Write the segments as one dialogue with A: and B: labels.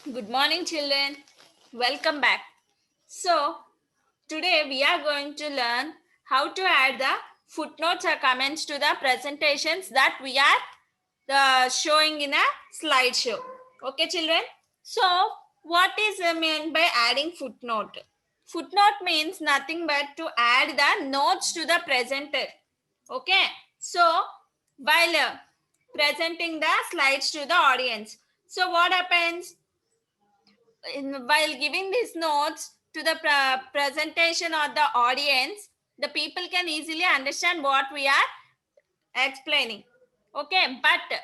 A: Good morning, children. Welcome back. So, today we are going to learn how to add the footnotes or comments to the presentations that we are showing in a slideshow. Okay, children? So, what is meant by adding footnote? Footnote means nothing but to add the notes to the presenter. Okay, so while presenting the slides to the audience. So, what happens? While giving these notes to the presentation or the audience, the people can easily understand what we are explaining. Okay, but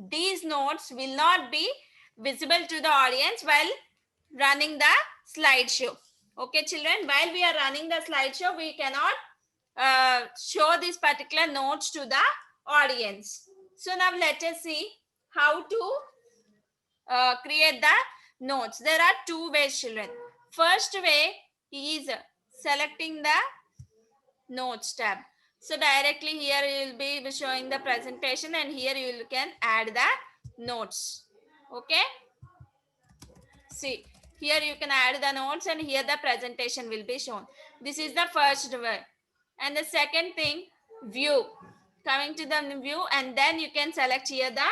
A: these notes will not be visible to the audience while running the slideshow. Okay, children, while we are running the slideshow, we cannot show these particular notes to the audience. So now let us see how to create the notes. There are two ways, children. First way is selecting the notes tab. So directly here you will be showing the presentation and here you can add the notes. Okay. See, here you can add the notes and here the presentation will be shown. This is the first way. And the second thing, view. Coming to the view and then you can select here the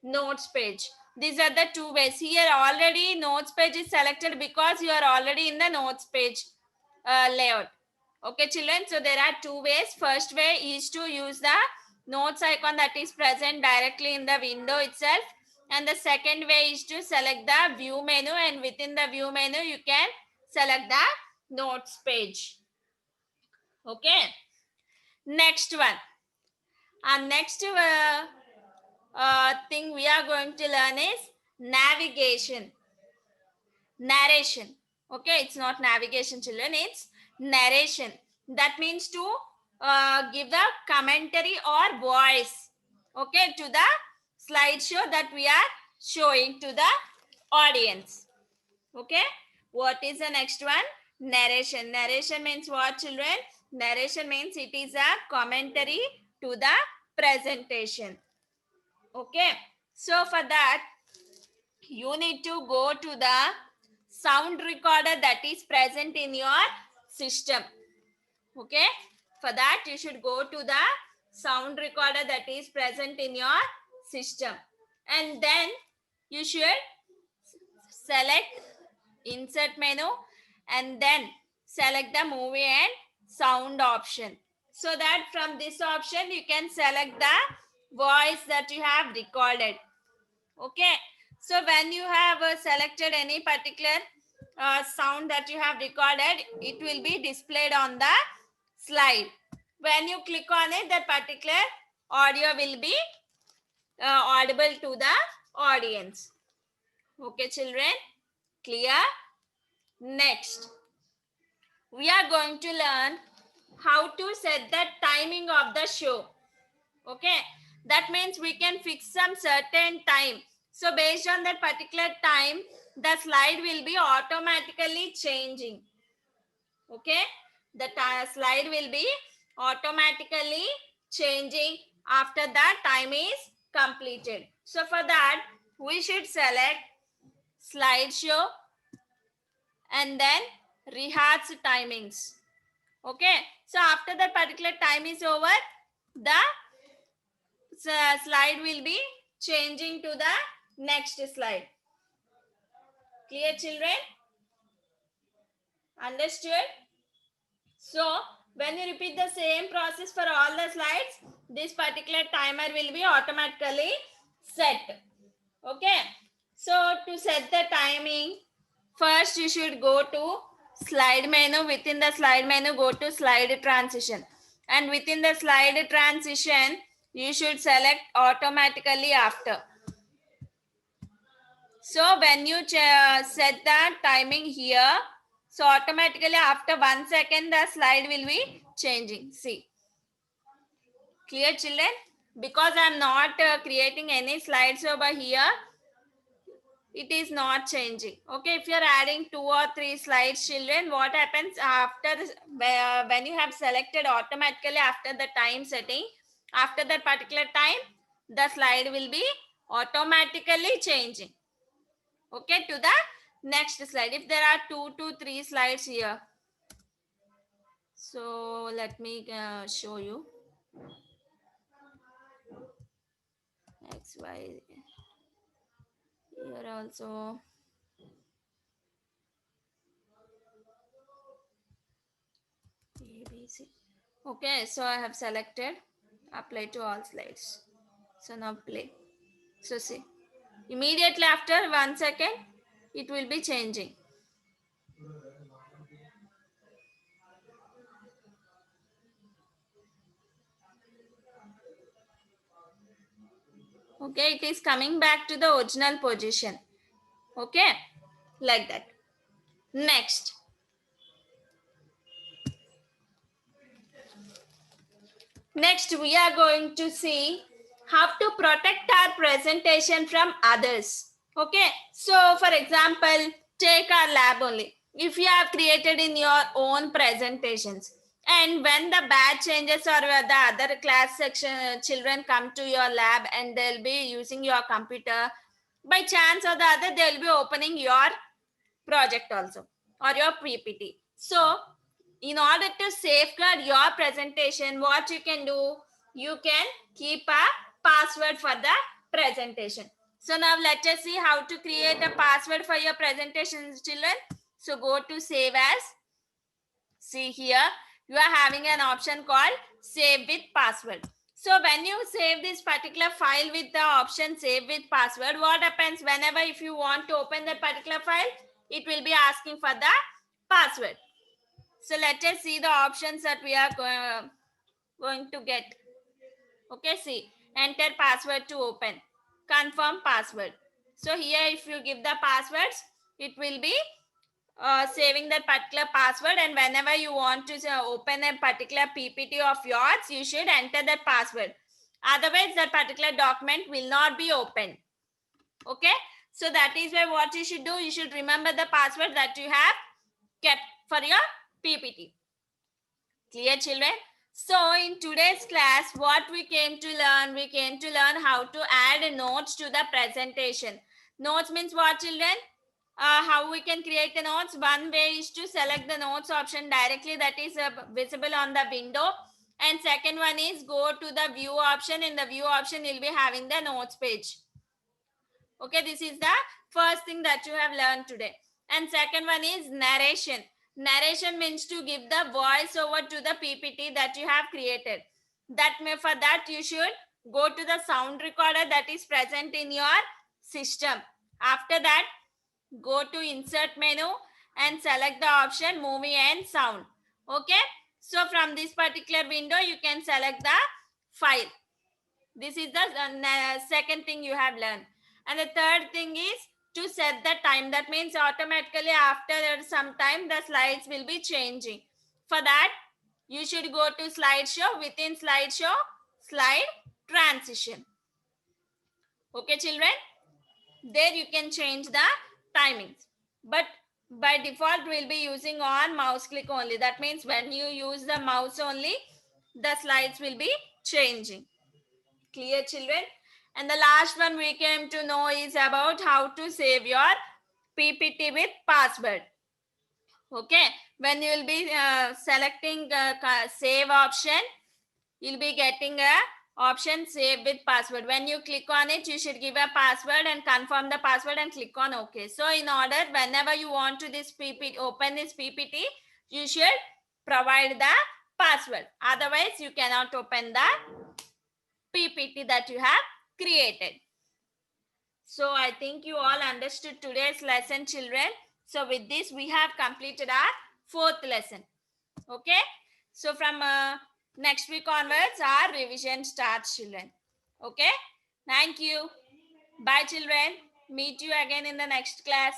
A: notes page. These are the two ways. Here already notes page is selected because you are already in the notes page layout. Okay, children. So there are two ways. First way is to use the notes icon that is present directly in the window itself. And the second way is to select the view menu, and within the view menu you can select the notes page. Okay. Next one. Our next thing we are going to learn is navigation. Narration. Okay, it's not navigation, children, it's narration. That means to give the commentary or voice, okay, to the slideshow that we are showing to the audience. Okay, what is the next one? Narration. Narration means what, children? Narration means it is a commentary to the presentation. Okay, so for that you need to go to the sound recorder that is present in your system. Okay, for that you should go to the sound recorder that is present in your system, and then you should select insert menu and then select the movie and sound option, so that from this option you can select the voice that you have recorded. Okay, so when you have selected any particular sound that you have recorded, it will be displayed on the slide. When you click on it, that particular audio will be audible to the audience. Okay, children, clear? Next, we are going to learn how to set the timing of the show. Okay, that means we can fix some certain time. So based on that particular time, the slide will be automatically changing. Okay, the slide will be automatically changing after that time is completed. So for that, we should select slideshow and then rehearse timings. Okay, so after that particular time is over, the slide will be changing to the next slide. Clear, children? Understood? So when you repeat the same process for all the slides, this particular timer will be automatically set. Okay, so to set the timing, first you should go to slide menu. Within the slide menu, go to slide transition, and within the slide transition you should select automatically after. So when you set the timing here, so automatically after 1 second the slide will be changing. See, clear, children? Because I am not creating any slides over here, it is not changing. Okay, if you are adding 2 or 3 slides, children, what happens after when you have selected automatically after the time setting, after that particular time, the slide will be automatically changing. Okay, to the next slide. If there are 2 to 3 slides here, so let me show you. X, Y, here also. A, B, C. Okay, so I have selected apply to all slides. So now play. So see, immediately after 1 second, it will be changing. Okay, it is coming back to the original position. Okay, like that. Next. Next, we are going to see how to protect our presentation from others. Okay, so for example, take our lab only. If you have created in your own presentations, and when the batch changes or the other class section children come to your lab and they'll be using your computer, by chance or the other, they'll be opening your project also or your PPT. So in order to safeguard your presentation, what you can do, you can keep a password for the presentation. So now let us see how to create a password for your presentations, children. So go to save as. See here, you are having an option called save with password. So when you save this particular file with the option save with password, what happens whenever if you want to open that particular file, it will be asking for the password. So let us see the options that we are going to get. Okay, see, enter password to open, confirm password. So here if you give the passwords, it will be saving that particular password, and whenever you want to open a particular PPT of yours, you should enter that password. Otherwise, that particular document will not be opened. Okay, so that is why what you should do, you should remember the password that you have kept for your PPT. Clear, children? So in today's class, what we came to learn how to add notes to the presentation. Notes means what, children? How we can create the notes. One way is to select the notes option directly, that is visible on the window. And second one is go to the view option. In the view option, you'll be having the notes page. Okay, this is the first thing that you have learned today. And second one is narration. Narration means to give the voice over to the PPT that you have created. For that you should go to the sound recorder that is present in your system. After that, go to insert menu and select the option movie and sound. Okay, so from this particular window you can select the file. This is the second thing you have learned. And the third thing is to set the time. That means automatically after some time the slides will be changing. For that, you should go to slideshow. Within slideshow, slide transition. Okay, children? There you can change the timings. But by default, we'll be using on mouse click only. That means when you use the mouse only, the slides will be changing. Clear, children? And the last one we came to know is about how to save your PPT with password. Okay, when you will be selecting save option, you'll be getting a option save with password. When you click on it, you should give a password and confirm the password and click on OK. So in order, whenever you want to this PPT, open this PPT, you should provide the password. Otherwise, you cannot open the PPT that you have created. So I think you all understood today's lesson, children. So with this, we have completed our fourth lesson. Okay. So from next week onwards, our revision starts, children. Okay. Thank you. Bye, children. Meet you again in the next class.